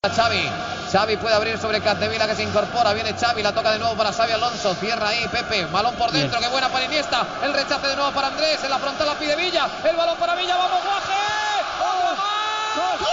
Xavi puede abrir sobre Capdevila, que se incorpora, viene Xavi, la toca de nuevo para Xavi Alonso, cierra ahí Pepe, balón por dentro, qué buena para Iniesta, el rechace de nuevo para Andrés, en la frontal la pide Villa, el balón para Villa, vamos Guaje, ¡gol! ¡Gol!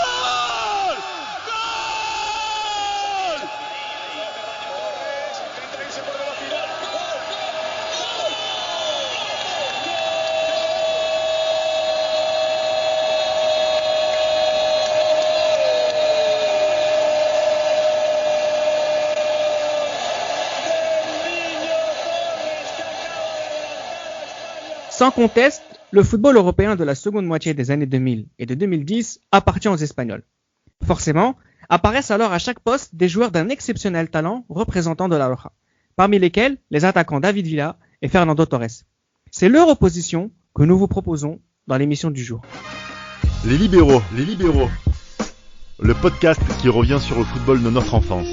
Sans conteste, le football européen de la seconde moitié des années 2000 et de 2010 appartient aux Espagnols. Forcément, apparaissent alors à chaque poste des joueurs d'un exceptionnel talent représentant de la Roja, parmi lesquels les attaquants David Villa et Fernando Torres. C'est leur opposition que nous vous proposons dans l'émission du jour. Les libéraux, le podcast qui revient sur le football de notre enfance.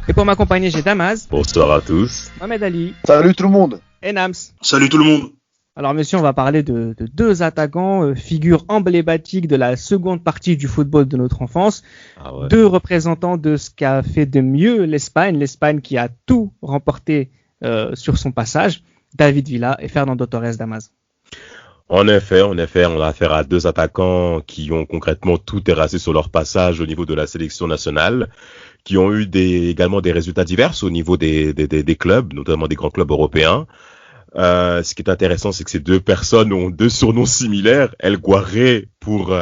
Et pour m'accompagner, j'ai Damaz. Bonsoir à tous. Mohamed Ali. Salut tout le monde. Et Nams. Salut tout le monde. Alors monsieur, on va parler de deux attaquants, figures emblématiques de la seconde partie du football de notre enfance. Ah ouais. Deux représentants de ce qu'a fait de mieux l'Espagne qui a tout remporté sur son passage, David Villa et Fernando Torres. Damaz. En effet, on a affaire à deux attaquants qui ont concrètement tout terrassé sur leur passage au niveau de la sélection nationale, qui ont eu également des résultats divers au niveau des clubs, notamment des grands clubs européens. Ce qui est intéressant, c'est que ces deux personnes ont deux surnoms similaires, El Guarré pour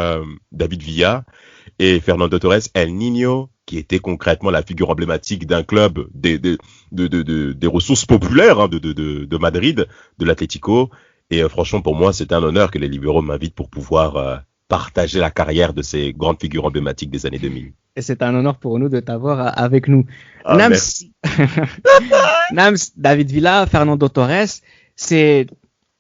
David Villa et Fernando Torres, El Niño, qui était concrètement la figure emblématique d'un club des ressources populaires de Madrid, de l'Atlético. Et franchement, pour moi, c'est un honneur que les libéraux m'invitent pour pouvoir partager la carrière de ces grandes figures emblématiques des années 2000. Et c'est un honneur pour nous de t'avoir avec nous. Ah, Nams, merci. Nams, David Villa, Fernando Torres,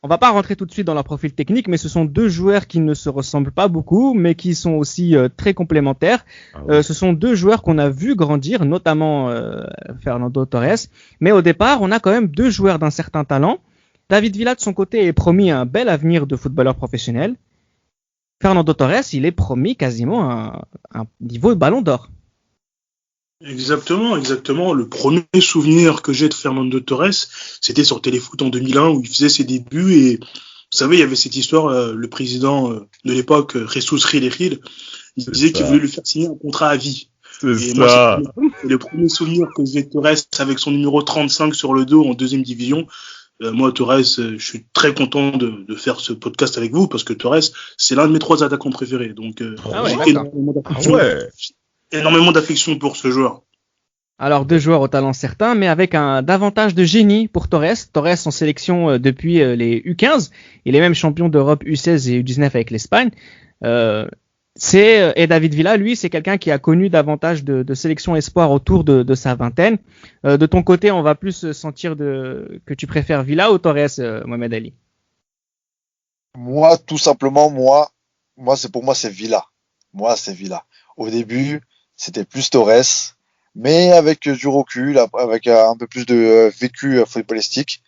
on va pas rentrer tout de suite dans leur profil technique, mais ce sont deux joueurs qui ne se ressemblent pas beaucoup, mais qui sont aussi très complémentaires. Ah ouais. Ce sont deux joueurs qu'on a vu grandir, notamment Fernando Torres. Mais au départ, on a quand même deux joueurs d'un certain talent. David Villa, de son côté, est promis un bel avenir de footballeur professionnel. Fernando Torres, il est promis quasiment un niveau de ballon d'or. Exactement. Le premier souvenir que j'ai de Fernando Torres, c'était sur Téléfoot en 2001 où il faisait ses débuts et vous savez, il y avait cette histoire, le président de l'époque, Jesus Gil, il disait qu'il voulait lui faire signer un contrat à vie. C'est ça. Moi, c'est le premier souvenir que j'ai de Torres avec son numéro 35 sur le dos en deuxième division. Moi, Torres, je suis très content de faire ce podcast avec vous parce que Torres, c'est l'un de mes trois attaquants préférés. Donc, j'ai énormément d'affection pour ce joueur. Alors, deux joueurs au talent certain, mais avec davantage de génie pour Torres. Torres en sélection depuis les U15. Il est même champion d'Europe U16 et U19 avec l'Espagne. Et David Villa, lui, c'est quelqu'un qui a connu davantage de sélection espoir autour de sa vingtaine. De ton côté, on va plus sentir que tu préfères Villa ou Torres, Mohamed Ali? Moi, tout simplement, c'est Villa. Moi, c'est Villa. Au début, c'était plus Torres, mais avec du recul, avec un peu plus de vécu footballistique,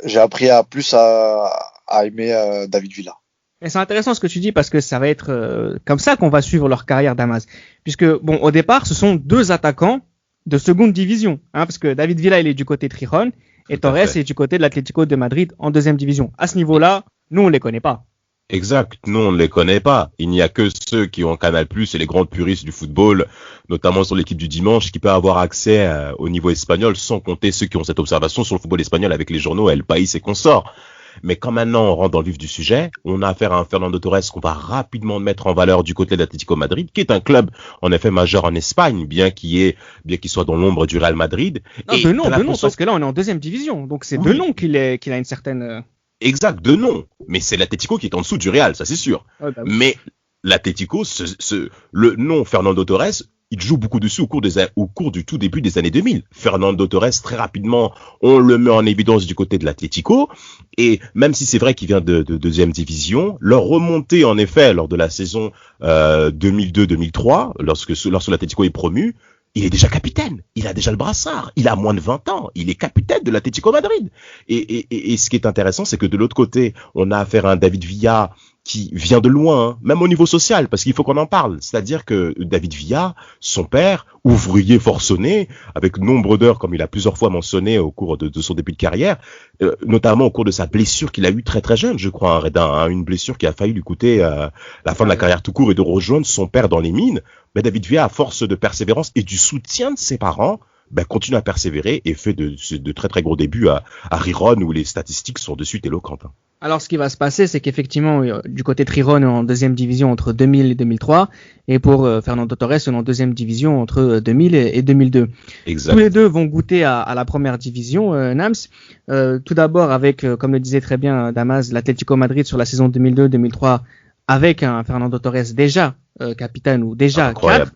j'ai appris à aimer David Villa. Et c'est intéressant ce que tu dis parce que ça va être comme ça qu'on va suivre leur carrière, Damaz. Puisque, au départ, ce sont deux attaquants de seconde division. Parce que David Villa, il est du côté de Gijón et Torres est du côté de l'Atlético de Madrid en deuxième division. À ce niveau-là, nous, on les connaît pas. Exact. Nous, on ne les connaît pas. Il n'y a que ceux qui ont Canal+, et les grands puristes du football, notamment sur l'équipe du dimanche, qui peuvent avoir accès au niveau espagnol, sans compter ceux qui ont cette observation sur le football espagnol avec les journaux El País et consorts. Mais quand maintenant on rentre dans le vif du sujet, on a affaire à un Fernando Torres qu'on va rapidement mettre en valeur du côté de l'Atlético Madrid, qui est un club en effet majeur en Espagne, bien qu'il soit dans l'ombre du Real Madrid. Non, de nom, parce que là on est en deuxième division, donc c'est de nom qu'il a une certaine... Exact, de nom. Mais c'est l'Atlético qui est en dessous du Real, ça c'est sûr. Ouais, bah oui. Mais l'Atlético, le nom Fernando Torres, il joue beaucoup dessus au cours du tout début des années 2000. Fernando Torres, très rapidement, on le met en évidence du côté de l'Atlético. Et même si c'est vrai qu'il vient de deuxième division, leur remontée, en effet, lors de la saison 2002-2003, lorsque l'Atlético est promu, il est déjà capitaine. Il a déjà le brassard. Il a moins de 20 ans. Il est capitaine de l'Atlético Madrid. Et ce qui est intéressant, c'est que de l'autre côté, on a affaire à un David Villa qui vient de loin, hein, même au niveau social, parce qu'il faut qu'on en parle. C'est-à-dire que David Villa, son père, ouvrier forcené, avec nombre d'heures, comme il a plusieurs fois mentionné au cours de son début de carrière, notamment au cours de sa blessure qu'il a eue très très jeune, je crois, Redin, une blessure qui a failli lui coûter la fin de la carrière tout court et de rejoindre son père dans les mines. Mais David Villa, à force de persévérance et du soutien de ses parents, continue à persévérer et fait de très très gros débuts à Riron, où les statistiques sont de suite éloquentes. Alors, ce qui va se passer, c'est qu'effectivement, du côté de Riron, en deuxième division entre 2000 et 2003, et pour Fernando Torres, en deuxième division entre 2000 et 2002. Exact. Tous les deux vont goûter à la première division, Nams. Tout d'abord avec, comme le disait très bien Damas, l'Atlético Madrid sur la saison 2002-2003, avec un Fernando Torres déjà capitaine ou déjà cadre.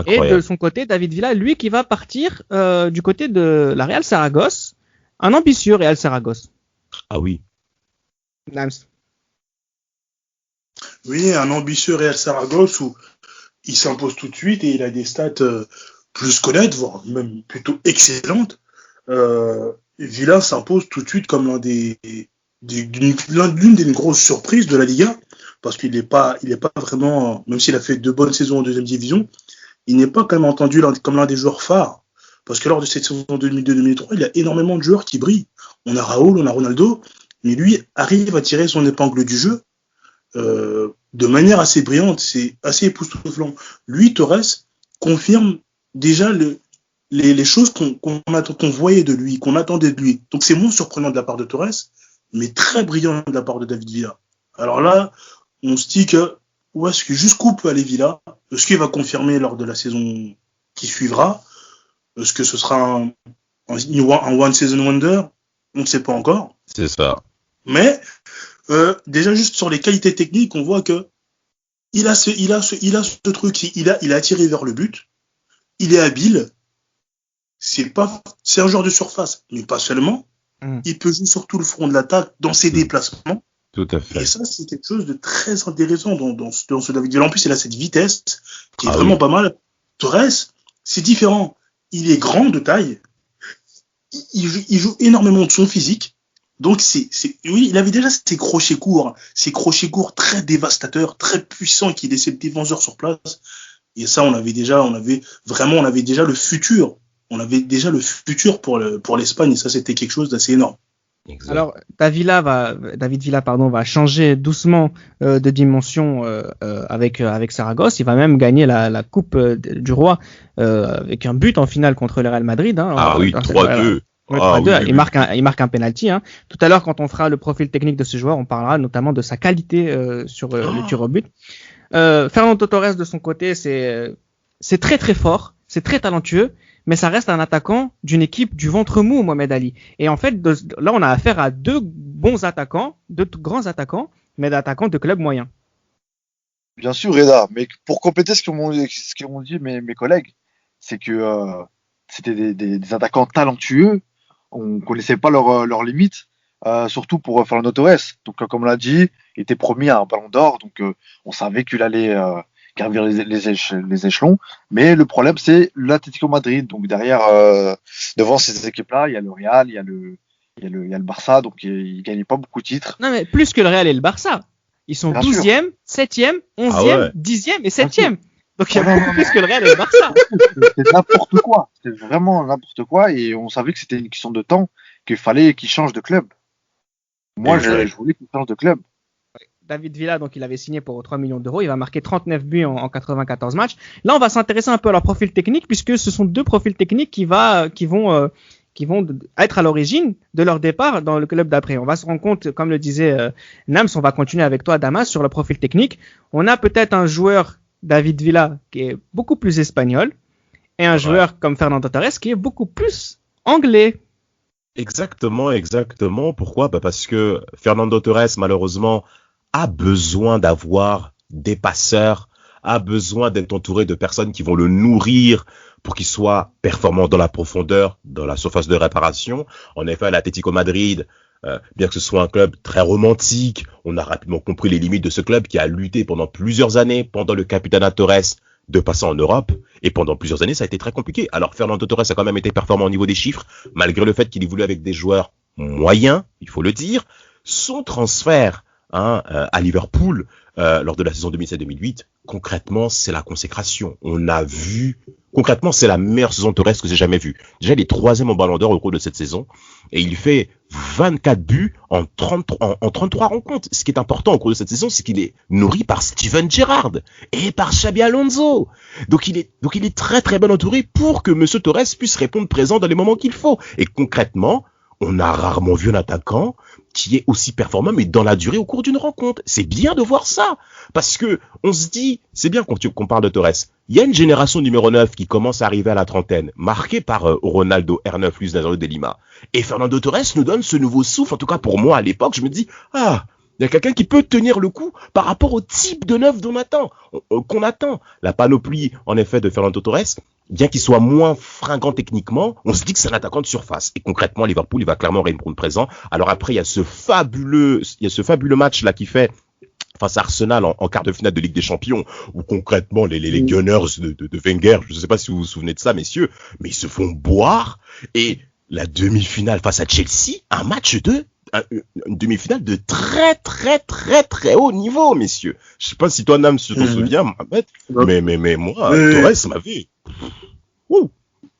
Et de son côté, David Villa, lui, qui va partir du côté de la Real Saragosse, un ambitieux Real Saragosse. Ah oui. Nams. Oui, un ambitieux Real Saragosse où il s'impose tout de suite et il a des stats plus qu'honnêtes, voire même plutôt excellentes. Villa s'impose tout de suite comme l'une des grosses surprises de la Liga, parce qu'il n'est pas vraiment, même s'il a fait 2 bonnes saisons en deuxième division, il n'est pas quand même entendu comme l'un des joueurs phares. Parce que lors de cette saison 2002-2003, il y a énormément de joueurs qui brillent. On a Raoul, on a Ronaldo, mais lui arrive à tirer son épingle du jeu de manière assez brillante, c'est assez époustouflant. Lui, Torres, confirme déjà les choses qu'on voyait de lui, qu'on attendait de lui. Donc c'est moins surprenant de la part de Torres, mais très brillant de la part de David Villa. Alors là, on se dit que jusqu'où peut aller Villa? Est-ce qu'il va confirmer lors de la saison qui suivra? Est-ce que ce sera un one season wonder? On ne sait pas encore. C'est ça. Mais déjà juste sur les qualités techniques, on voit que il a ce truc, il a attiré vers le but. Il est habile. C'est un joueur de surface, mais pas seulement. Il peut jouer sur tout le front de l'attaque dans ses déplacements. Tout à fait. Et ça, c'est quelque chose de très intéressant dans ce David Villa. En plus, il a cette vitesse qui est vraiment pas mal. Torres, c'est différent. Il est grand de taille. Il joue énormément de son physique. Donc, oui, il avait déjà ces crochets courts très dévastateurs, très puissants, qui laissaient le défenseur sur place. Et ça, on avait déjà le futur. On avait déjà le futur pour l'Espagne. Et ça, c'était quelque chose d'assez énorme. Exact. Alors, David Villa va changer doucement de dimension avec Saragosse. Il va même gagner la Coupe du Roi avec un but en finale contre le Real Madrid. 3-2. Il marque un penalty. Tout à l'heure, quand on fera le profil technique de ce joueur, on parlera notamment de sa qualité sur le tir au but. Fernando Torres, de son côté, c'est très très fort, c'est très talentueux, mais ça reste un attaquant d'une équipe du ventre mou, Mohamed Ali. Et en fait, là, on a affaire à deux grands attaquants, mais d'attaquants de clubs moyens. Bien sûr, Reda, mais pour compléter ce qu'ont dit mes collègues, c'est que c'était des attaquants talentueux, on connaissait pas leurs limites, surtout pour Fernando Torres. Donc, comme on l'a dit, il était promis à un ballon d'or, donc on savait qu'il allait gravir les échelons. Mais le problème, c'est l'Atlético Madrid. Donc derrière, devant ces équipes-là, il y a le Real, il y a le Barça, donc il gagnait pas beaucoup de titres. Non, mais plus que le Real et le Barça. Ils sont 12e, 7e, 11e, 10e et 7e. Donc il y a beaucoup plus que le Real et le Barça. C'était n'importe quoi. C'était vraiment n'importe quoi. Et on savait que c'était une question de temps, qu'il fallait qu'il change de club. Moi, je voulais qu'il change de club. David Villa, donc il avait signé pour 3 millions d'euros. Il va marquer 39 buts en 94 matchs. Là, on va s'intéresser un peu à leur profil technique, puisque ce sont deux profils techniques qui vont être à l'origine de leur départ dans le club d'après. On va se rendre compte, comme le disait Nams, on va continuer avec toi, Damas, sur le profil technique. On a peut-être un joueur, David Villa, qui est beaucoup plus espagnol, et un joueur comme Fernando Torres, qui est beaucoup plus anglais. Exactement. Pourquoi ? Parce que Fernando Torres, malheureusement, a besoin d'avoir des passeurs, a besoin d'être entouré de personnes qui vont le nourrir pour qu'il soit performant dans la profondeur, dans la surface de réparation. En effet, l'Atlético Madrid, bien que ce soit un club très romantique, on a rapidement compris les limites de ce club qui a lutté pendant plusieurs années, pendant le Capitana Torres, de passer en Europe. Et pendant plusieurs années, ça a été très compliqué. Alors, Fernando Torres a quand même été performant au niveau des chiffres, malgré le fait qu'il évolue avec des joueurs moyens, il faut le dire. Son transfert à Liverpool lors de la saison 2007-2008, concrètement, c'est la consécration. On a vu, concrètement, c'est la meilleure saison Torres que j'ai jamais vue. Déjà, il est 3e au Ballon d'Or au cours de cette saison et il fait 24 buts en 33 rencontres. Ce qui est important au cours de cette saison, c'est qu'il est nourri par Steven Gerrard et par Xabi Alonso. Donc il est très très bien entouré pour que Monsieur Torres puisse répondre présent dans les moments qu'il faut. Et concrètement, on a rarement vu un attaquant qui est aussi performant, mais dans la durée au cours d'une rencontre. C'est bien de voir ça. Parce que on se dit, c'est bien qu'on parle de Torres. Il y a une génération numéro 9 qui commence à arriver à la trentaine, marquée par Ronaldo, R9, Luis Nazario de Lima. Et Fernando Torres nous donne ce nouveau souffle. En tout cas, pour moi, à l'époque, je me dis, il y a quelqu'un qui peut tenir le coup par rapport au type de neuf qu'on attend. La panoplie, en effet, de Fernando Torres, bien qu'il soit moins fringant techniquement, on se dit que c'est un attaquant de surface. Et concrètement, Liverpool, il va clairement répondre présent. Alors après, il y a ce fabuleux match là qui fait face à Arsenal en quart de finale de Ligue des Champions, où concrètement les Gunners de Wenger, je ne sais pas si vous vous souvenez de ça, messieurs, mais ils se font boire. Et la demi-finale face à Chelsea, une demi-finale de très très très très haut niveau, messieurs. Je sais pas si toi, Nam, tu t'en souviens, Mohamed, mais moi, Torres m'avait...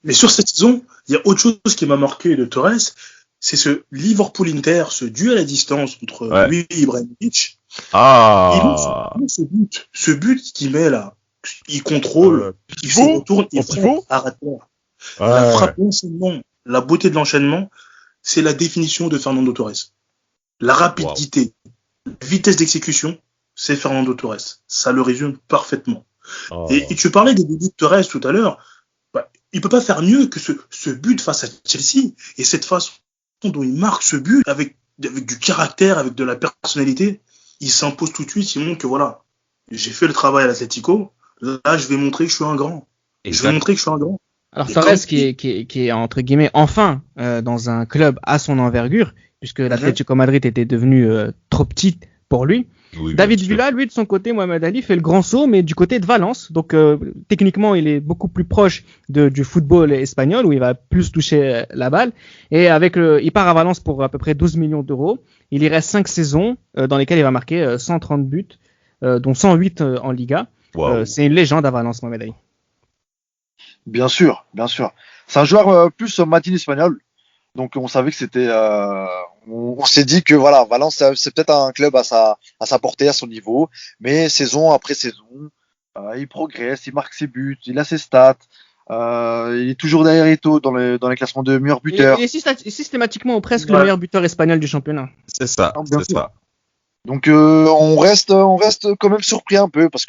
Mais sur cette saison, il y a autre chose qui m'a marqué de Torres, c'est ce Liverpool-Inter, ce duel à distance entre lui et Ibrahimovic. Ce but qu'il met là, il contrôle, il se retourne, il frappe à terre. La frappe, l'enchaînement, la beauté de l'enchaînement, c'est la définition de Fernando Torres. La rapidité, la vitesse d'exécution, c'est Fernando Torres. Ça le résume parfaitement. Et tu parlais des débuts de Torres tout à l'heure. Il peut pas faire mieux que ce but face à Chelsea. Et cette façon dont il marque ce but, avec du caractère, avec de la personnalité, il s'impose tout de suite. Il montre que voilà, j'ai fait le travail à l'Atlético. Là, je vais montrer que je suis un grand. Alors Torres qui est entre guillemets enfin dans un club à son envergure, puisque l'Atlético Madrid était devenu trop petite pour lui. Oui, David Villa, lui, de son côté, Mohamed Ali, fait le grand saut, mais du côté de Valence. Donc, techniquement, il est beaucoup plus proche du football espagnol, où il va plus toucher la balle. Et il part à Valence pour à peu près 12 millions d'euros. Il y reste 5 saisons, dans lesquelles il va marquer 130 buts, dont 108 en Liga. Wow. C'est une légende à Valence, Mohamed Ali. Bien sûr. C'est un joueur plus Madine espagnol. Donc on savait que c'était, on s'est dit que voilà, Valence c'est peut-être un club à sa portée, à son niveau, mais saison après saison, il progresse, il marque ses buts, il a ses stats, il est toujours derrière Eto'o dans les classements de meilleurs buteurs. Il est systématiquement presque le meilleur buteur espagnol du championnat. C'est ça. Donc on reste quand même surpris un peu parce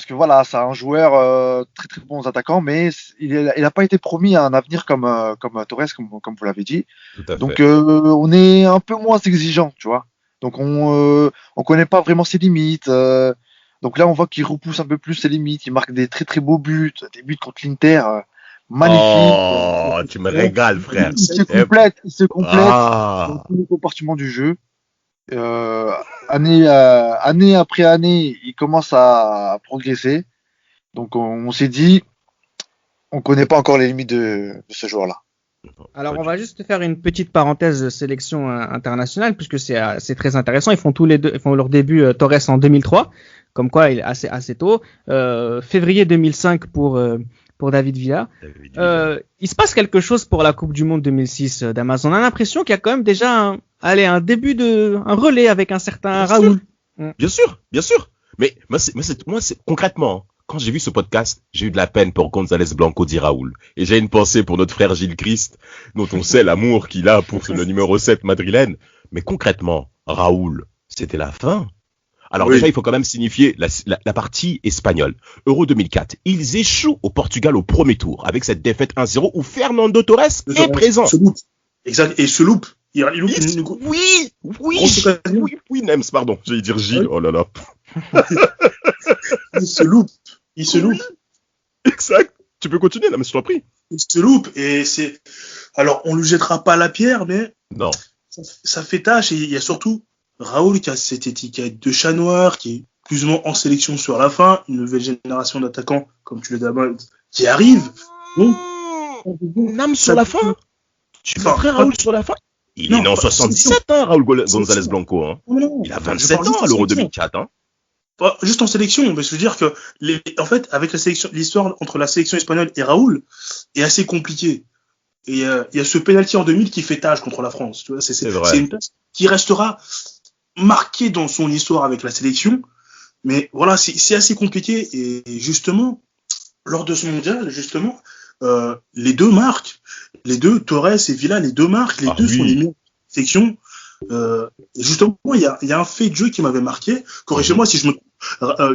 que voilà, c'est un joueur très très bon attaquant, mais il a pas été promis à un avenir comme Torres, comme vous l'avez dit. Donc on est un peu moins exigeant, tu vois. Donc on connaît pas vraiment ses limites. Donc là on voit qu'il repousse un peu plus ses limites. Il marque des très très beaux buts, des buts contre l'Inter, magnifiques. Oh, tu me régales, frère. Il se complète dans tous les compartiments du jeu. Année après année, il commence à progresser. Donc on s'est dit, on connaît pas encore les limites de ce joueur-là. Alors on va juste faire une petite parenthèse de sélection internationale puisque c'est très intéressant. Ils font leur début Torres en 2003, comme quoi il est assez tôt. Février 2005 pour David Villa. Il se passe quelque chose pour la Coupe du Monde 2006 d'Amazon. On a l'impression qu'il y a quand même déjà un début un relais avec un certain Raoul. Bien sûr. Mais moi, c'est concrètement, quand j'ai vu ce podcast, j'ai eu de la peine pour González Blanco dit Raoul. Et j'ai une pensée pour notre frère Gilles Christ, dont on sait l'amour qu'il a pour le numéro 7 madrilène. Mais concrètement, Raoul, c'était la fin. Alors déjà, il faut quand même signifier la partie espagnole. Euro 2004, ils échouent au Portugal au premier tour, avec cette défaite 1-0 où Fernando Torres est présent. Exact, et se loupe. Oui, Nems, pardon, j'allais dire Gilles, oh là là. Il se loupe. Exact, tu peux continuer, là, mais je t'en prie. Il se loupe, et alors, on lui jettera pas la pierre, mais. Non. Ça fait tâche, et il y a surtout Raoul qui a cette étiquette de chat noir, qui est plus ou moins en sélection sur la fin, une nouvelle génération d'attaquants, comme tu l'as dit, qui arrive. Donc, Nam sur la fin? Tu veux frère Raoul sur la fin? Il est né en 77, Raúl González Blanco. Hein. Non, il a 27 ans à l'Euro 2004. Hein. Juste en sélection, parce que je veux dire que, en fait, avec la sélection, l'histoire entre la sélection espagnole et Raúl est assez compliquée. Et il y a ce penalty en 2000 qui fait tâche contre la France. Tu vois, c'est une passe qui restera marquée dans son histoire avec la sélection. Mais voilà, c'est assez compliqué. Et justement, lors de ce mondial, les deux marquent. Les deux, Torres et Villa, les deux marquent. Les deux sont les meilleures sélections. Justement, il y a un fait de jeu qui m'avait marqué. Corrigez-moi si je me trompe.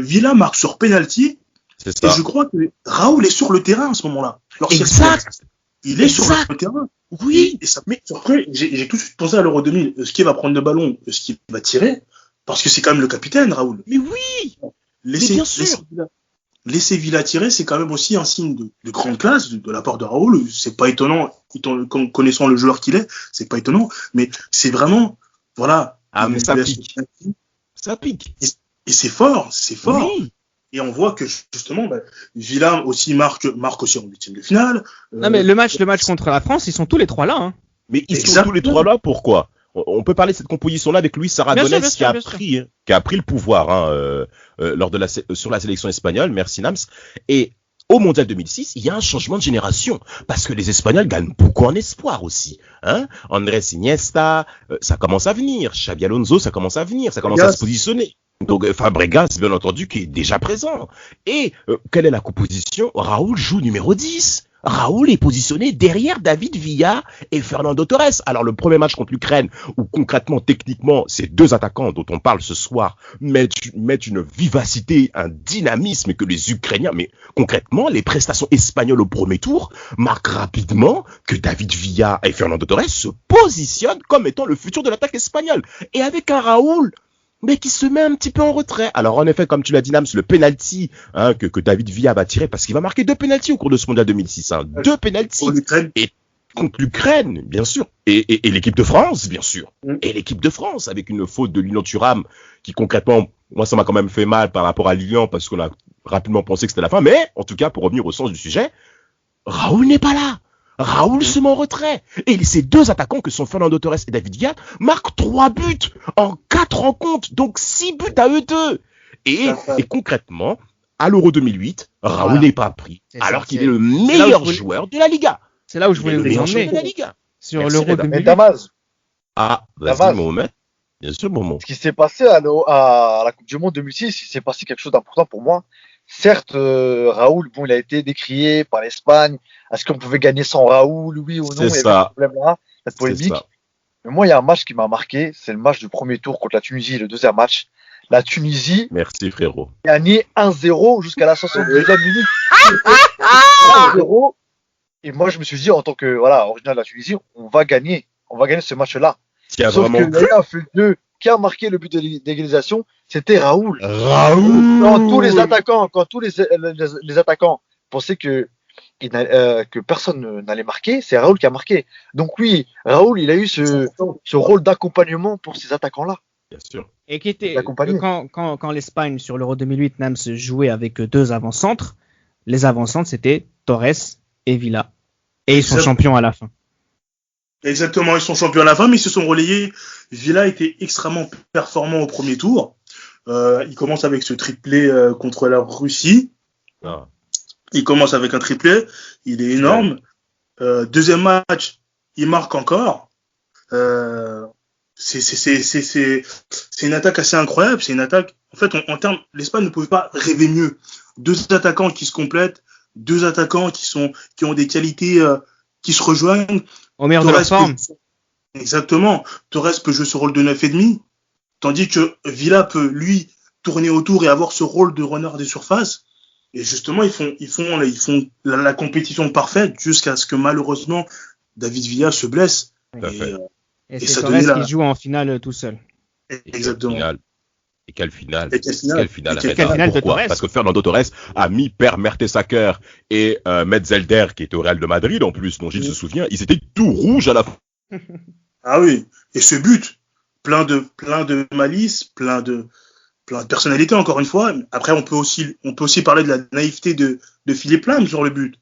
Villa marque sur penalty. C'est ça. Et je crois que Raúl est sur le terrain à ce moment-là. Exact. Il est sur le terrain. Oui. Et ça m'a surpris. J'ai tout de suite pensé à l'Euro 2000. Est-ce qu'il va prendre le ballon? Est-ce qu'il va tirer? Parce que c'est quand même le capitaine, Raúl. Mais oui. Mais bien sûr. Laisser Villa tirer, c'est quand même aussi un signe de grande classe de la part de Raúl. C'est pas étonnant, connaissant le joueur qu'il est, c'est pas étonnant. Mais c'est vraiment, voilà. Ah, mais ça pique. Ça pique. Et c'est fort. Oui. Et on voit que justement, Villa aussi marque aussi en huitième de finale. Non mais le match contre la France, ils sont tous les trois là. Hein. Mais ils sont tous les trois là. Pourquoi? On peut parler de cette composition-là avec Luis Aragonés qui a pris le pouvoir sur la sélection espagnole. Merci Nams. Et au Mondial 2006, il y a un changement de génération parce que les Espagnols gagnent beaucoup en espoir aussi. Hein, Andrés Iniesta, ça commence à venir. Xabi Alonso, ça commence à venir. Ça commence à se positionner. Donc Fabregas, bien entendu, qui est déjà présent. Et quelle est la composition? Raúl joue numéro 10. Raúl est positionné derrière David Villa et Fernando Torres. Alors le premier match contre l'Ukraine, où concrètement, techniquement, ces deux attaquants dont on parle ce soir mettent une vivacité, un dynamisme que les Ukrainiens, mais concrètement, les prestations espagnoles au premier tour marquent rapidement que David Villa et Fernando Torres se positionnent comme étant le futur de l'attaque espagnole. Et avec un Raúl mais qui se met un petit peu en retrait. Alors en effet, comme tu l'as dit Nams, le penalty que David Villa va tirer, parce qu'il va marquer 2 penaltys au cours de ce mondial 2006. 2 penaltys. Et contre l'Ukraine, bien sûr. Et l'équipe de France, bien sûr. Et l'équipe de France, avec une faute de Lilian Thuram, qui concrètement, moi ça m'a quand même fait mal par rapport à Lilian, parce qu'on a rapidement pensé que c'était la fin. Mais en tout cas, pour revenir au sens du sujet, Raúl n'est pas là. Raúl se met en retrait. Et ces deux attaquants que sont Fernando Torres et David Villa marquent 3 buts en 4 rencontres. Donc 6 buts à eux deux. Et concrètement, à l'Euro 2008, Raúl n'est pas pris. Alors qu'il est le meilleur joueur de la Liga. C'est là où je voulais vous emmener. Sur l'Euro 2008. Mais Damas. Vas-y, Mohamed. Bien sûr, Momo. Ce qui s'est passé à la Coupe du Monde 2006, il s'est passé quelque chose d'important pour moi. Certes, Raúl, il a été décrié par l'Espagne. Est-ce qu'on pouvait gagner sans Raúl, oui ou non? Il y avait ce problème-là, cette polémique. Mais moi, il y a un match qui m'a marqué. C'est le match du premier tour contre la Tunisie, le deuxième match. La Tunisie. Merci, frérot. A gagné 1-0 jusqu'à la 72e minute. 1-0. Et moi, je me suis dit, en tant que, originaire de la Tunisie, on va gagner ce match-là. Sauf que là, qui a marqué le but d'égalisation, c'était Raúl. Quand tous les attaquants pensaient que personne n'allait marquer, c'est Raúl qui a marqué. Donc oui, Raúl, il a eu ce rôle d'accompagnement pour ces attaquants-là. Bien sûr. Et qui était quand l'Espagne sur l'Euro 2008 Nams jouait avec 2 avant-centres, les avant-centres c'était Torres et Villa. Et ils sont champions à la fin. Exactement, ils sont champions à la fin, mais ils se sont relayés. Villa était extrêmement performant au premier tour. Il commence avec ce triplé contre la Russie. Il commence avec un triplé. Il est énorme. Deuxième match, il marque encore. C'est une attaque assez incroyable. C'est une attaque. En fait, en termes, l'Espagne ne pouvait pas rêver mieux. 2 attaquants qui se complètent, 2 attaquants qui ont des qualités qui se rejoignent. Au meilleur de leur forme. Exactement. Torres peut jouer ce rôle de 9,5, tandis que Villa peut, lui, tourner autour et avoir ce rôle de runner des surfaces. Et justement, ils font la compétition parfaite jusqu'à ce que malheureusement David Villa se blesse. Et c'est Torres qui joue en finale tout seul. Exactement. Et quelle finale. Pourquoi? Parce que Fernando Torres a mis Per Mertesacker et Metzelder, qui est au Real de Madrid en plus, dont Gilles se souvient, ils étaient tout rouges à la fin. Ah oui, et ce but, plein de malice, plein de personnalité encore une fois. Après, on peut aussi parler de la naïveté de Philippe Lahm sur le but.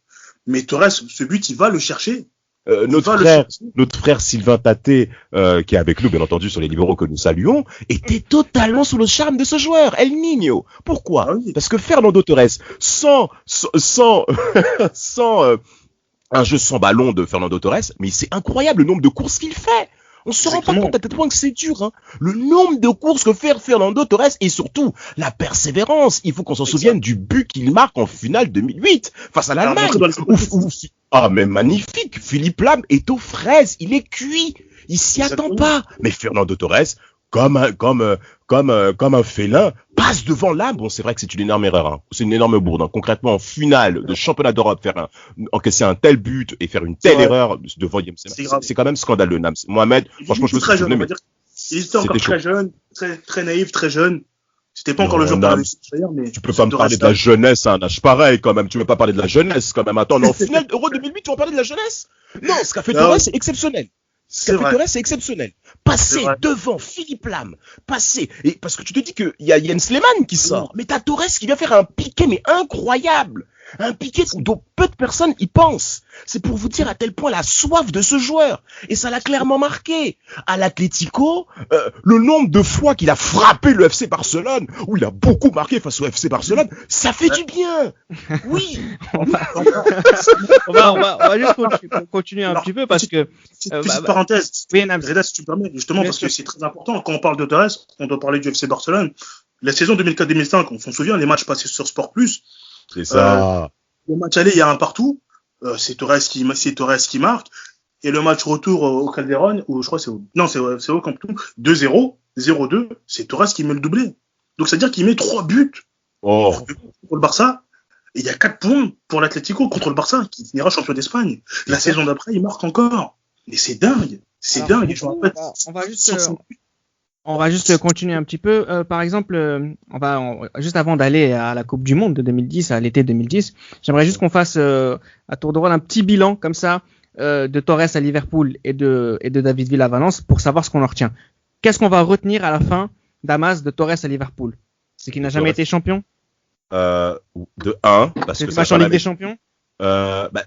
Mais Torres, ce but, il va le chercher. Notre frère Sylvain Taté, qui est avec nous, bien entendu, sur les libéraux que nous saluons, était totalement sous le charme de ce joueur, El Niño. Pourquoi? Ah oui. Parce que Fernando Torres, sans un jeu sans ballon de Fernando Torres, mais c'est incroyable le nombre de courses qu'il fait. On se rend pas compte à quel point que c'est dur, hein. Le nombre de courses que fait Fernando Torres et surtout la persévérance. Il faut qu'on s'en souvienne du but qu'il marque en finale 2008 face à l'Allemagne. Ah, mais magnifique. Philippe Lam est aux fraises. Il est cuit. Il s'y attend pas. Mais Fernando Torres, comme un félin, passe devant Lam. Bon, c'est vrai que c'est une énorme erreur, hein. C'est une énorme bourde, hein. Concrètement, en finale de championnat d'Europe, encaisser un tel but et faire une telle erreur devant Yem Sema, c'est quand même scandaleux, Nams. Mohamed, franchement, je me suis souvenu, mais il était encore très jeune, très naïf, très jeune. C'était pas encore le jour de la mais tu peux pas me parler de la jeunesse à un âge pareil, quand même. Tu peux pas parler de la jeunesse, quand même. Attends, en finale Euro 2008, tu vas parler de la jeunesse? Non, ce qu'a fait Torres, c'est exceptionnel. C'est exceptionnel. Passer devant Philippe Lam, et parce que tu te dis qu'il y a Jens Lehmann qui sort, mais t'as Torres qui vient faire un piqué, mais incroyable. Un piqué dont peu de personnes y pensent. C'est pour vous dire à tel point la soif de ce joueur. Et ça l'a clairement marqué. À l'Atlético, le nombre de fois qu'il a frappé le FC Barcelone, où il a beaucoup marqué face au FC Barcelone, ça fait du bien. Oui. on va juste continuer un petit peu parce que... Petite parenthèse. Reda, si tu me permets, justement, parce que c'est très important. Quand on parle de Torres, on doit parler du FC Barcelone. La saison 2004-2005, on s'en souvient, les matchs passés sur Sport Plus. C'est ça. Le match aller, il y a un partout. C'est Torres qui marque. Et le match retour au Calderón, ou je crois c'est au Camp Nou, 2-0, 0-2, c'est Torres qui met le doublé. Donc c'est-à-dire qu'il met 3 buts pour le Barça. Et il y a 4 points pour l'Atlético contre le Barça, qui finira champion d'Espagne. La saison d'après, il marque encore. Et c'est dingue. C'est dingue. Et je me rappelle, on va juste continuer un petit peu. Par exemple, juste avant d'aller à la Coupe du Monde de 2010, à l'été 2010, j'aimerais juste qu'on fasse à tour de rôle un petit bilan comme ça de Torres à Liverpool et de David Villa à Valence pour savoir ce qu'on en retient. Qu'est-ce qu'on va retenir à la fin d'Amas de Torres à Liverpool? C'est qu'il n'a jamais été champion. De 1 parce que c'est match en Ligue des Champions.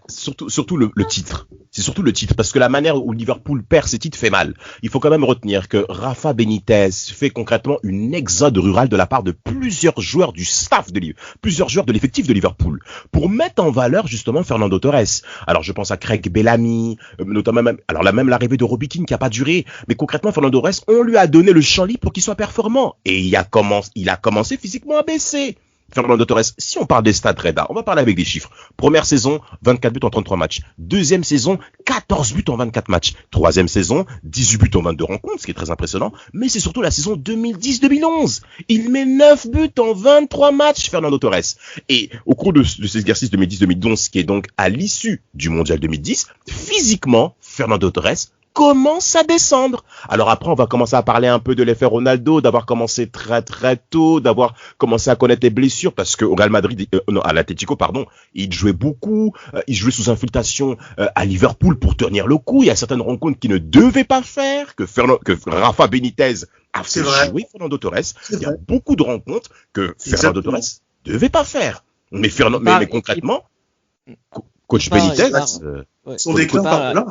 Surtout le titre. C'est surtout le titre parce que la manière où Liverpool perd ses titres fait mal. Il faut quand même retenir que Rafa Benitez fait concrètement une exode rurale de la part de plusieurs joueurs du staff plusieurs joueurs de l'effectif de Liverpool pour mettre en valeur justement Fernando Torres. Alors je pense à Craig Bellamy, notamment même l'arrivée de Robbie Keane qui a pas duré, mais concrètement Fernando Torres, on lui a donné le champ libre pour qu'il soit performant et il a commencé physiquement à baisser. Fernando Torres, si on parle des stats Reda, on va parler avec des chiffres. Première saison, 24 buts en 33 matchs. Deuxième saison, 14 buts en 24 matchs. Troisième saison, 18 buts en 22 rencontres, ce qui est très impressionnant. Mais c'est surtout la saison 2010-2011. Il met 9 buts en 23 matchs, Fernando Torres. Et au cours de cet exercice 2010-2011, qui est donc à l'issue du Mondial 2010, physiquement, Fernando Torres commence à descendre. Alors après, on va commencer à parler un peu de l'effet Ronaldo, d'avoir commencé très très tôt, d'avoir commencé à connaître les blessures, parce qu'au Real Madrid, à l'Atlético, pardon, il jouait beaucoup, il jouait sous infiltration à Liverpool pour tenir le coup. Il y a certaines rencontres qu'il ne devait pas faire, que Rafa Benitez a fait jouer Fernando Torres. Il y a beaucoup de rencontres que Fernando Torres ne devait pas faire. Mais concrètement, coach Benitez... son déclin par là.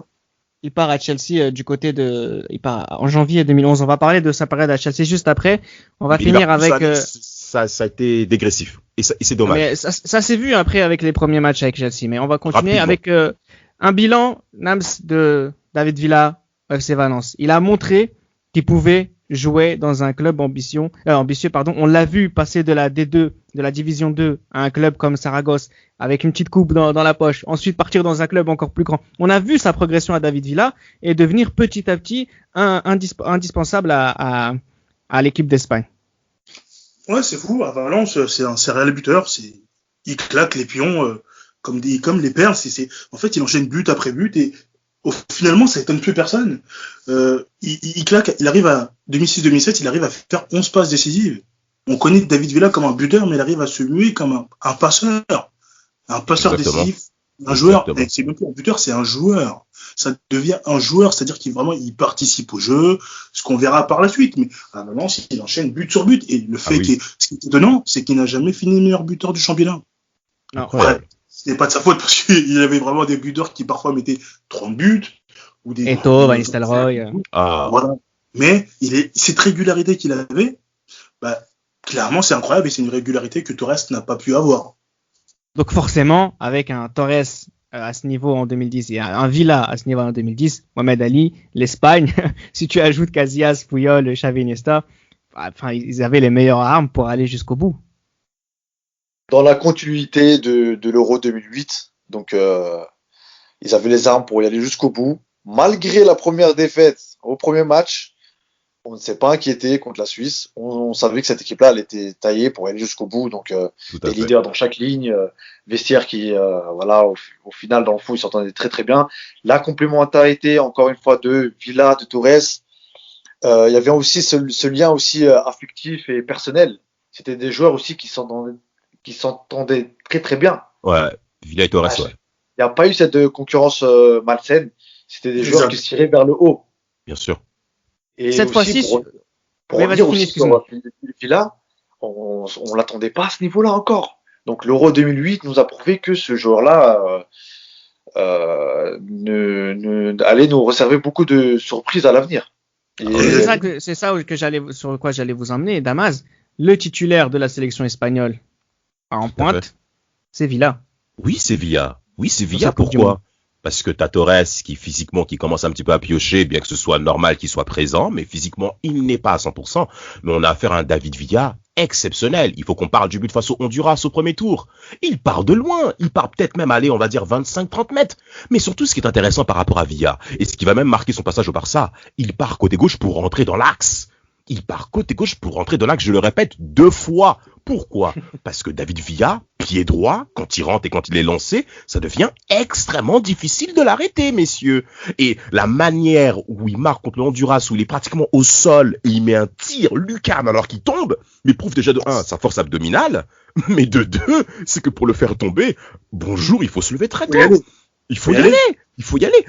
Il part à Chelsea il part en janvier 2011. On va parler de sa période à Chelsea juste après. On va finir avec... Ça a été dégressif. Et c'est dommage. Mais ça s'est vu après avec les premiers matchs avec Chelsea. Mais on va continuer avec un bilan, Nams, de David Villa, FC Valence. Il a montré qu'il pouvait jouer dans un club ambitieux. On l'a vu passer de la D2, de la division 2 à un club comme Saragosse avec une petite coupe dans la poche. Ensuite partir dans un club encore plus grand. On a vu sa progression à David Villa et devenir petit à petit indispensable à l'équipe d'Espagne. Ouais, c'est fou. À Valence, c'est un serial buteur. Il claque les pions comme les perles. En fait, il enchaîne but après but et finalement, ça étonne plus personne. Il claque, il arrive à 2006-2007, il arrive à faire 11 passes décisives. On connaît David Villa comme un buteur, mais il arrive à se muer comme un passeur. Un passeur décisif, un joueur. Et c'est même pas un buteur, c'est un joueur. Ça devient un joueur, c'est-à-dire qu'il participe au jeu, ce qu'on verra par la suite. Mais à maintenant, il enchaîne but sur but. Et ce qui est étonnant, c'est qu'il n'a jamais fini meilleur buteur du championnat. Non. c'était pas de sa faute parce qu'il avait vraiment des buteurs qui parfois mettaient 30 buts. Ou des Eto'o, Van Nistelrooy. Voilà. Mais cette régularité qu'il avait, clairement, c'est incroyable et c'est une régularité que Torres n'a pas pu avoir. Donc forcément, avec un Torres à ce niveau en 2010 et un Villa à ce niveau en 2010, Mohamed Ali, l'Espagne, si tu ajoutes Casillas, Puyol, Xavi, Iniesta, enfin, ils avaient les meilleures armes pour aller jusqu'au bout. Dans la continuité de l'Euro 2008, donc ils avaient les armes pour y aller jusqu'au bout. Malgré la première défaite au premier match, on ne s'est pas inquiété contre la Suisse. On savait que cette équipe-là, elle était taillée pour aller jusqu'au bout. Donc, des leaders dans chaque ligne, vestiaire qui, au final, dans le fond, ils s'entendaient très très bien. La complémentarité, encore une fois, de Villa, de Torres. Il y avait aussi ce lien aussi affectif et personnel. C'était des joueurs aussi qui s'entendaient très très bien. Ouais, Villa et Torres, ouais. Il n'y a pas eu cette concurrence malsaine. C'était des joueurs qui se tiraient vers le haut. Bien sûr. Et cette fois-ci, pour revenir aussi sur Villa, on l'attendait pas à ce niveau-là encore. Donc l'Euro 2008 nous a prouvé que ce joueur-là allait nous réserver beaucoup de surprises à l'avenir. C'est ça sur quoi j'allais vous emmener, Damas. Le titulaire de la sélection espagnole en pointe, c'est Villa. Oui, c'est Villa. Pourquoi ? Parce que t'as Torres qui commence un petit peu à piocher, bien que ce soit normal qu'il soit présent, mais physiquement, il n'est pas à 100%. Mais on a affaire à un David Villa exceptionnel. Il faut qu'on parle du but face au Honduras au premier tour. Il part de loin. Il part peut-être même aller, on va dire, 25-30 mètres. Mais surtout, ce qui est intéressant par rapport à Villa, et ce qui va même marquer son passage au Barça, il part côté gauche pour rentrer dans l'axe. Je le répète 2 fois. Pourquoi ? Parce que David Villa, pied droit, quand il rentre et quand il est lancé, ça devient extrêmement difficile de l'arrêter, messieurs. Et la manière où il marque contre le Honduras, où il est pratiquement au sol et il met un tir lucarne alors qu'il tombe, mais prouve déjà de 1, sa force abdominale, mais de 2, c'est que pour le faire tomber, bonjour, il faut se lever très tôt. Il faut y aller.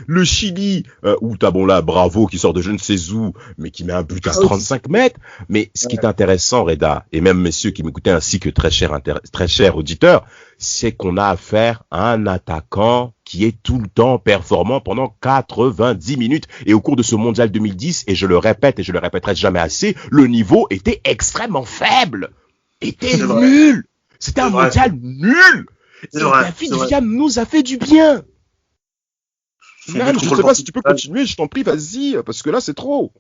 Le Chili, où t'as Bravo qui sort de je ne sais où, mais qui met un but à 35 mètres. Mais ce qui est intéressant, Reda, et même messieurs qui m'écoutaient ainsi que très cher auditeur, c'est qu'on a affaire à un attaquant qui est tout le temps performant pendant 90 minutes. Et au cours de ce mondial 2010, et je le répète et je le répéterai jamais assez, le niveau était extrêmement faible. Était nul. C'était un mondial nul. Et David Villa nous a fait du bien. Même, je sais pas si tu peux continuer, je t'en prie, vas-y, parce que là, c'est trop.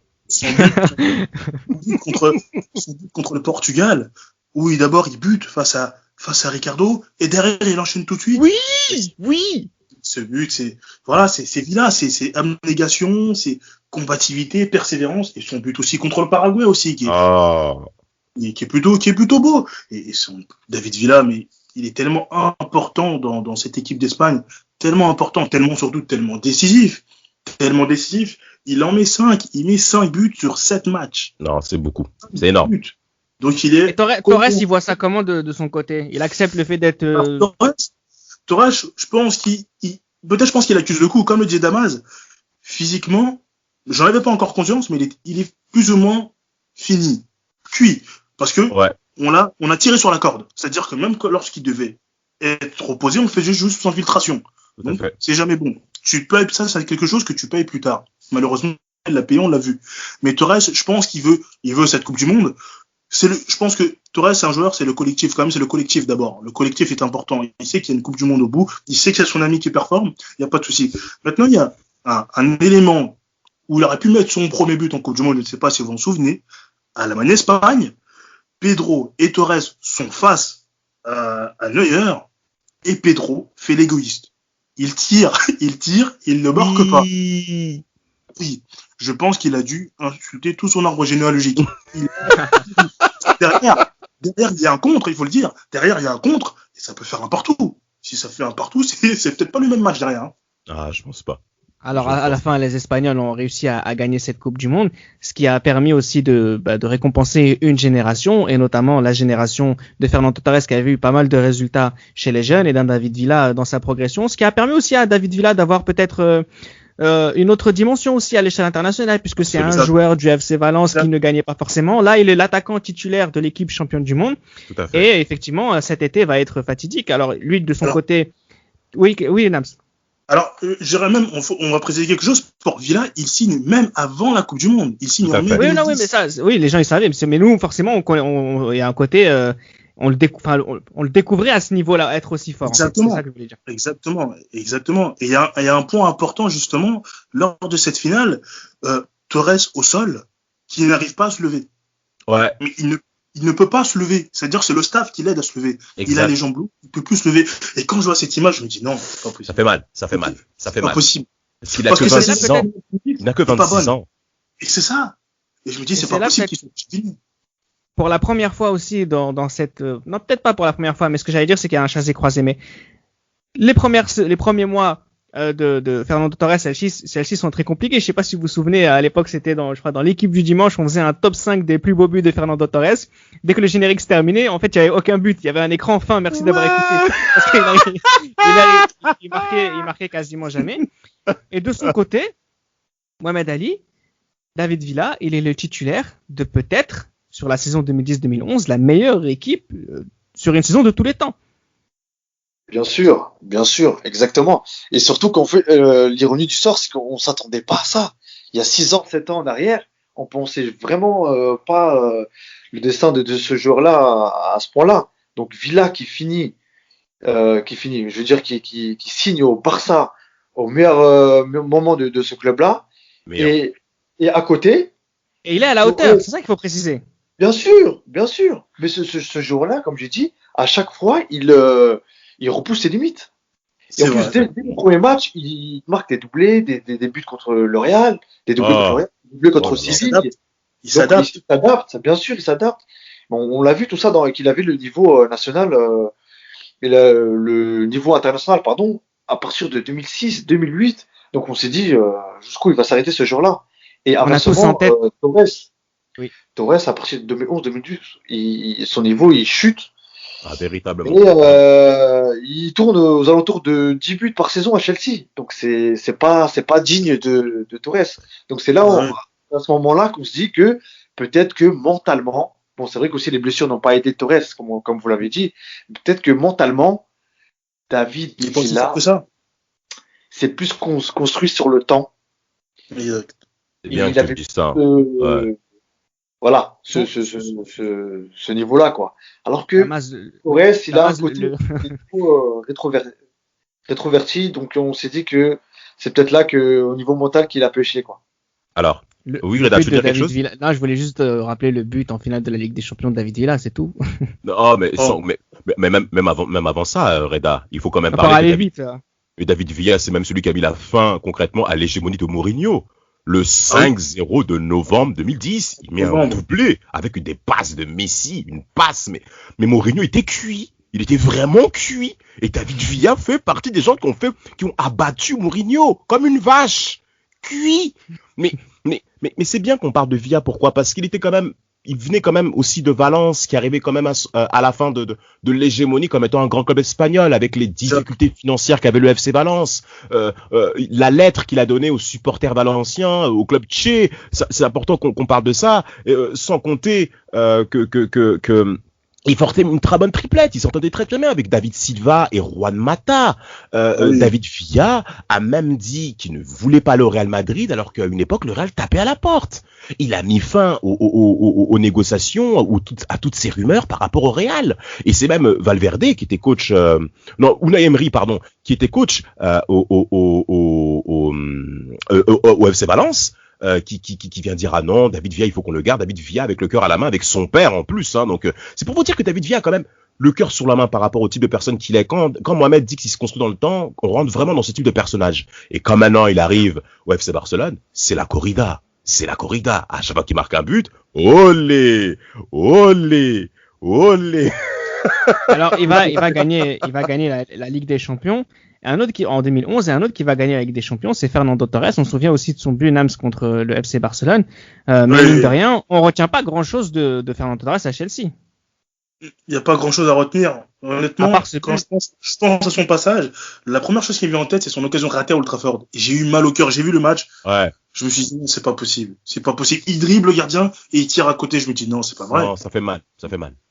contre le Portugal, où d'abord il bute face à Ricardo, et derrière il enchaîne tout de suite. Oui. Ce but, c'est Villa, c'est abnégation, c'est combativité, persévérance, et son but aussi contre le Paraguay aussi, qui est plutôt beau. Et son David Villa, mais il est tellement important dans cette équipe d'Espagne, tellement important, tellement décisif. Il en met 5, il met 5 buts sur 7 matchs. Non, c'est beaucoup, c'est énorme. Donc il est. Et Torres, il voit ça comment de son côté ? Il accepte le fait d'être. Torres, je pense qu'il accuse le coup, comme le disait Damas. Physiquement, j'en avais pas encore conscience, mais il est plus ou moins fini, cuit, parce que on a tiré sur la corde. C'est-à-dire que même lorsqu'il devait être opposé, on faisait juste sans filtration. Donc, c'est jamais bon. Tu payes, ça, c'est quelque chose que tu payes plus tard. Malheureusement, il l'a payé, on l'a vu. Mais Torres, je pense qu'il veut cette Coupe du Monde. Je pense que Torres, c'est un joueur, c'est le collectif. Quand même, c'est le collectif d'abord. Le collectif est important. Il sait qu'il y a une Coupe du Monde au bout. Il sait que c'est son ami qui performe. Il n'y a pas de souci. Maintenant, il y a un élément où il aurait pu mettre son premier but en Coupe du Monde. Je ne sais pas si vous vous en souvenez. À la Man Espagne, Pedro et Torres sont face à Neuer et Pedro fait l'égoïste. Il tire, il ne marque pas. Oui, je pense qu'il a dû insulter tout son arbre généalogique. Derrière, il y a un contre, il faut le dire. Derrière, il y a un contre, et ça peut faire un partout. Si ça fait un partout, c'est peut-être pas le même match derrière. Hein. Ah, je pense pas. Alors, à la fin, les Espagnols ont réussi à gagner cette Coupe du Monde, ce qui a permis aussi de récompenser une génération, et notamment la génération de Fernando Torres qui avait eu pas mal de résultats chez les jeunes, et d'un David Villa dans sa progression, ce qui a permis aussi à David Villa d'avoir peut-être une autre dimension aussi à l'échelle internationale, puisque c'est un joueur du FC Valence qui ne gagnait pas forcément. Là, il est l'attaquant titulaire de l'équipe championne du monde, et effectivement, cet été va être fatidique. Alors, lui, de son côté, oui, Nams. Alors, je dirais même, on va préciser quelque chose. Pour Villa, il signe même avant la Coupe du Monde. Il signe en mai 2010. Oui, non, oui, mais ça, oui, les gens ils savaient. Mais nous, forcément, il y a un côté, on le découvrait à ce niveau-là, être aussi fort. Exactement. En fait. C'est ça que je voulais dire. Exactement. Et il y a un point important justement lors de cette finale, Torres au sol, qui n'arrive pas à se lever. Ouais. Mais il ne peut pas se lever. C'est-à-dire que c'est le staff qui l'aide à se lever. Exact. Il a les jambes lourdes, il peut plus se lever. Et quand je vois cette image, je me dis non, c'est pas possible. Ça fait mal. C'est pas possible. Parce qu'il a que 26 ans. Il n'a que 26 ans. Et c'est ça. Et je me dis, c'est pas possible qu'il soit fini. Pour la première fois aussi dans cette, non, peut-être pas pour la première fois, mais ce que j'allais dire, c'est qu'il y a un chassé-croisé. Mais les premiers mois de Fernando Torres, celles-ci sont très compliquées. Je sais pas si vous vous souvenez, à l'époque, c'était dans l'équipe du dimanche, on faisait un top 5 des plus beaux buts de Fernando Torres. Dès que le générique se terminait, en fait, il y avait aucun but. Il y avait un écran fin. Merci d'avoir écouté. Parce qu'il marquait quasiment jamais. Et de son côté, Mohamed Ali, David Villa, il est le titulaire de peut-être, sur la saison 2010-2011, la meilleure équipe sur une saison de tous les temps. Bien sûr, exactement. Et surtout qu'on fait l'ironie du sort, c'est qu'on s'attendait pas à ça. Il y a 6 ans, 7 ans en arrière, on pensait vraiment pas le destin de ce joueur-là à ce point-là. Donc Villa qui finit, je veux dire, qui signe au Barça au meilleur moment de ce club-là, et à côté. Et il est à la hauteur, c'est ça qu'il faut préciser. Bien sûr. Mais ce joueur-là, comme j'ai dit, à chaque fois, il repousse ses limites. Et en plus, dès le premier match, il marque des doublés, des buts contre le Real, des doublés contre Séville. Il s'adapte. Bien sûr, il s'adapte. On l'a vu tout ça qu'il avait le niveau national et le niveau international, pardon, à partir de 2006, 2008. Donc on s'est dit jusqu'où il va s'arrêter ce jour-là. Et inversement, Torres, à partir de 2011, 2012, son niveau il chute. Ah, véritablement. Et il tourne aux alentours de 10 buts par saison à Chelsea. Donc c'est pas digne de Torres. Donc c'est là à ce moment-là qu'on se dit que peut-être que mentalement, bon c'est vrai qu'aussi les blessures n'ont pas aidé Torres comme vous l'avez dit, peut-être que mentalement David Villa, c'est plus construit sur le temps. Exact. C'est bien que tu dis ça. Voilà, ce niveau-là, quoi. Alors que Torres, il a un côté rétroverti, donc on s'est dit que c'est peut-être là que, au niveau mental, qu'il a pêché, quoi. Alors, oui, Reda, tu veux dire quelque chose? Non, je voulais juste rappeler le but en finale de la Ligue des Champions de David Villa, c'est tout. Non, mais même avant ça, Reda, il faut quand même parler de vite. Et David Villa, c'est même celui qui a mis la fin, concrètement, à l'hégémonie de Mourinho. Le 5-0 de novembre 2010, il met un doublé avec des passes de Messi, une passe, mais Mourinho était cuit. Il était vraiment cuit. Et David Villa fait partie des gens qui ont abattu Mourinho comme une vache. Cuit. Mais c'est bien qu'on parle de Villa. Pourquoi? Parce qu'il venait quand même aussi de Valence, qui arrivait quand même à la fin de l'hégémonie comme étant un grand club espagnol, avec les difficultés financières qu'avait le FC Valence, la lettre qu'il a donnée aux supporters valenciens, au club tché, c'est important qu'on parle de ça, sans compter que il portait une très bonne triplette, il s'entendait très bien avec David Silva et Juan Mata. David Villa a même dit qu'il ne voulait pas le Real Madrid, alors qu'à une époque, le Real tapait à la porte. Il a mis fin aux négociations, à toutes ces rumeurs par rapport au Real. Et c'est même Valverde qui était coach, Unai Emery, pardon, qui était coach au FC Valence. Qui vient dire non, David Villa il faut qu'on le garde, David Villa avec le cœur à la main, avec son père en plus, hein, donc c'est pour vous dire que David Villa a quand même le cœur sur la main par rapport au type de personne qu'il est. Quand Mohamed dit qu'il se construit dans le temps, on rentre vraiment dans ce type de personnage. Et quand maintenant il arrive au FC Barcelone, c'est la corrida. À chaque fois qu'il marque un but, olé. Alors il va gagner la Ligue des Champions. Un autre en 2011 et un autre qui va gagner la Ligue des Champions, c'est Fernando Torres. On se souvient aussi de son but Nams contre le FC Barcelone. Mais mine de rien, on retient pas grand-chose de Fernando Torres à Chelsea. Il n'y a pas grand-chose à retenir. Honnêtement, quand je pense à son passage, la première chose qui me vient en tête, c'est son occasion ratée à Old Trafford. J'ai eu mal au cœur. J'ai vu le match. Ouais. Je me suis dit, c'est pas possible. Il dribble le gardien et il tire à côté. Je me dis, non, c'est pas vrai. Non, ça fait mal.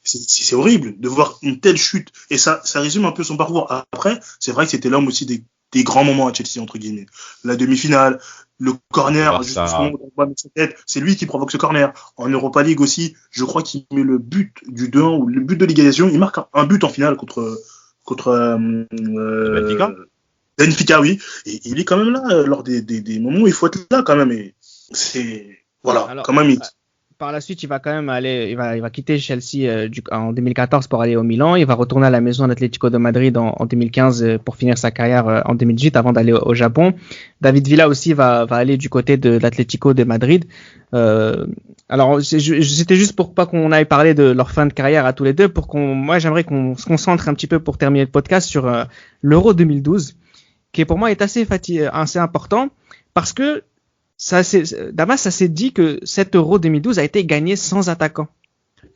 c'est horrible de voir une telle chute. Et ça résume un peu son parcours. Après, c'est vrai que c'était l'homme aussi des grands moments à Chelsea, entre guillemets. La demi-finale, le corner, juste au moment où on va mettre sa tête, c'est lui qui provoque ce corner. En Europa League aussi, je crois qu'il met le but du 2-1 ou le but de l'égalisation. Il marque un but en finale contre Benfica, oui. Et il est quand même là lors des moments où il faut être là quand même. Et c'est voilà, alors, quand même. Par la suite, il va quand même aller, il va quitter Chelsea en 2014 pour aller au Milan. Il va retourner à la maison d'Atlético de Madrid en 2015 pour finir sa carrière en 2018 avant d'aller au Japon. David Villa aussi va aller du côté de l'Atlético de Madrid. Alors, c'était juste pour pas qu'on aille parler de leur fin de carrière à tous les deux, moi j'aimerais qu'on se concentre un petit peu pour terminer le podcast sur l'Euro 2012, qui pour moi est assez important parce que Damas, ça s'est dit que cet Euro 2012 a été gagné sans attaquant.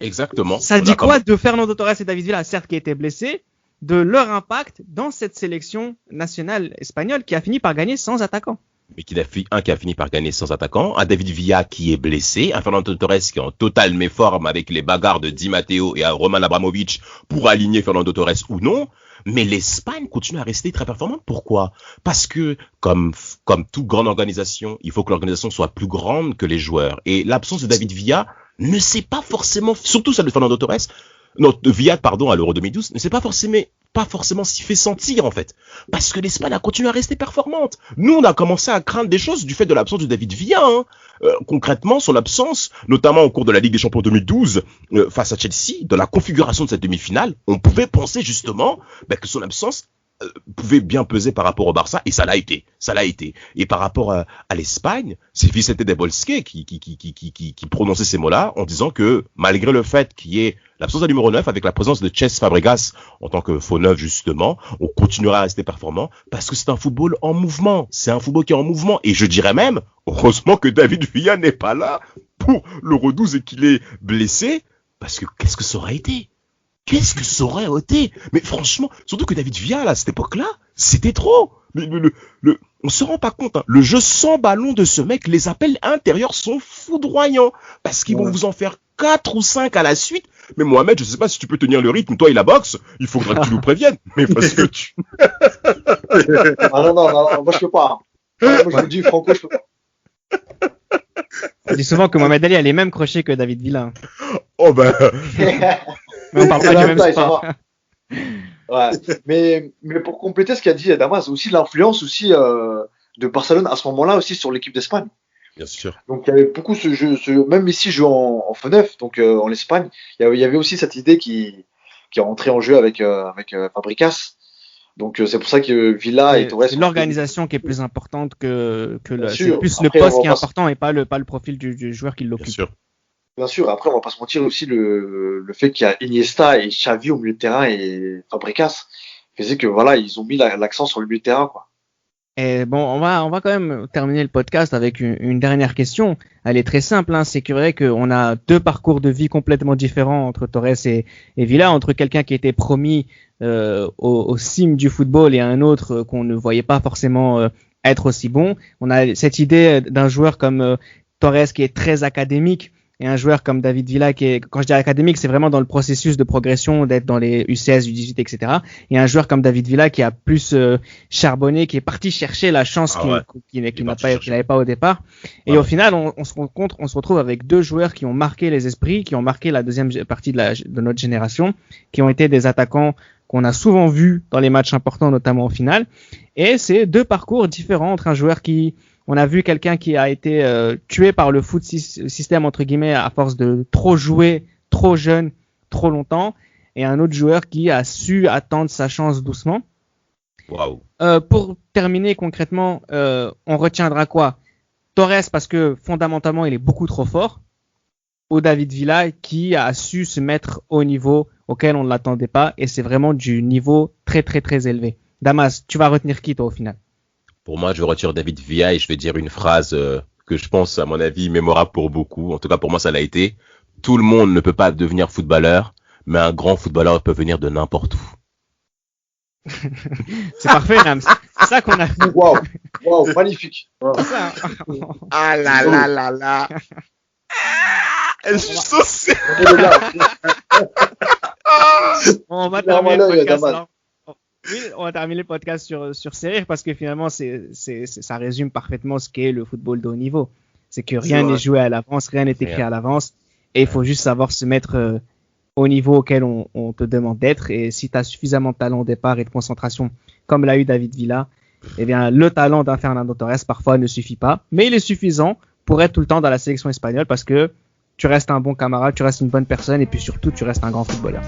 Exactement. Ça dit quoi de Fernando Torres et David Villa, certes qui étaient blessés, de leur impact dans cette sélection nationale espagnole qui a fini par gagner sans attaquant? Mais qui a fini par gagner sans attaquant, un David Villa qui est blessé, un Fernando Torres qui est en totale méforme avec les bagarres de Di Matteo et Roman Abramovich pour aligner Fernando Torres ou non. Mais l'Espagne continue à rester très performante. Pourquoi? Parce que, comme toute grande organisation, il faut que l'organisation soit plus grande que les joueurs. Et l'absence de David Villa ne s'est pas forcément, surtout celle de Fernando Torres, Villa, à l'Euro 2012, ne s'est pas forcément s'y fait sentir, en fait. Parce que l'Espagne a continué à rester performante. Nous, on a commencé à craindre des choses du fait de l'absence de David Villa, concrètement, son absence, notamment au cours de la Ligue des Champions 2012, face à Chelsea, dans la configuration de cette demi-finale, on pouvait penser justement que son absence pouvait bien peser par rapport au Barça, et ça l'a été. Et par rapport à l'Espagne, c'est Vicente Del Bosque qui prononçait ces mots-là en disant que malgré le fait qu'il y ait l'absence d'un numéro 9 avec la présence de Cesc Fabregas en tant que faux neuf justement, on continuera à rester performant parce que c'est un football en mouvement. C'est un football qui est en mouvement. Et je dirais même, heureusement que David Villa n'est pas là pour l'Euro 12 et qu'il est blessé, parce que qu'est-ce que ça aurait été? Mais franchement, surtout que David Villa, à cette époque-là, c'était trop. On se rend pas compte, hein. Le jeu sans ballon de ce mec, les appels intérieurs sont foudroyants. Parce qu'ils vont vous en faire 4 ou 5 à la suite. Mais Mohamed, je sais pas si tu peux tenir le rythme, toi et la boxe, il faudra que tu nous préviennes. Mais parce que tu... non, moi je peux pas. Moi je vous dis, Franco, je peux pas. On dit souvent que Mohamed Ali a les mêmes crochets que David Villa. Oh ben... Mais on parle pas du même sport. Ouais. Mais pour compléter ce qu'a dit Damas, aussi l'influence aussi de Barcelone à ce moment-là aussi sur l'équipe d'Espagne. Bien sûr. Donc il y avait beaucoup ce jeu, même ici je joue en faux neuf, donc en Espagne, il y avait aussi cette idée qui est rentrée en jeu avec Fabregas. Donc c'est pour ça que Villa et Torres. C'est l'organisation qui est plus importante que c'est plus le poste qui est important et pas le profil du joueur qui l'occupe. Bien sûr. Bien sûr, après on va pas se mentir aussi le fait qu'il y a Iniesta et Xavi au milieu de terrain et Fabregas faisait que voilà, ils ont mis l'accent sur le milieu de terrain, quoi. Et bon, on va quand même terminer le podcast avec une dernière question. Elle est très simple, hein. C'est vrai qu'on a deux parcours de vie complètement différents entre Torres et Villa, entre quelqu'un qui était promis au cime du football et un autre qu'on ne voyait pas forcément être aussi bon. On a cette idée d'un joueur comme Torres qui est très académique, et un joueur comme David Villa qui est, quand je dis académique, c'est vraiment dans le processus de progression, d'être dans les U16, U18, etc. Et un joueur comme David Villa qui a plus charbonné, qui est parti chercher la chance qu'il n'avait pas au départ. Et au final, on se retrouve avec deux joueurs qui ont marqué les esprits, qui ont marqué la deuxième partie de notre génération, qui ont été des attaquants qu'on a souvent vus dans les matchs importants, notamment au final. Et c'est deux parcours différents entre un joueur on a vu quelqu'un qui a été tué par le foot système, entre guillemets, à force de trop jouer, trop jeune, trop longtemps, et un autre joueur qui a su attendre sa chance doucement. Waouh. Pour terminer concrètement, on retiendra quoi? Torres parce que fondamentalement il est beaucoup trop fort, ou David Villa qui a su se mettre au niveau auquel on ne l'attendait pas, et c'est vraiment du niveau très très très élevé. Damas, tu vas retenir qui toi au final? Pour moi, je retire David Villa et je vais dire une phrase que je pense, à mon avis, mémorable pour beaucoup. En tout cas, pour moi, ça l'a été. Tout le monde ne peut pas devenir footballeur, mais un grand footballeur peut venir de n'importe où. C'est parfait, Nams. C'est ça qu'on a. Waouh, magnifique. Wow. C'est ça. Ah là là là là. Je suis saucé. On va terminer le podcast. Oui, on va terminer le podcast sur Serir parce que finalement, ça résume parfaitement ce qu'est le football de haut niveau. C'est que rien n'est joué à l'avance, rien n'est écrit à l'avance, et il faut juste savoir se mettre au niveau auquel on te demande d'être. Et si tu as suffisamment de talent au départ et de concentration, comme l'a eu David Villa, eh bien, le talent d'un Fernando Torres parfois ne suffit pas, mais il est suffisant pour être tout le temps dans la sélection espagnole parce que tu restes un bon camarade, tu restes une bonne personne et puis surtout tu restes un grand footballeur.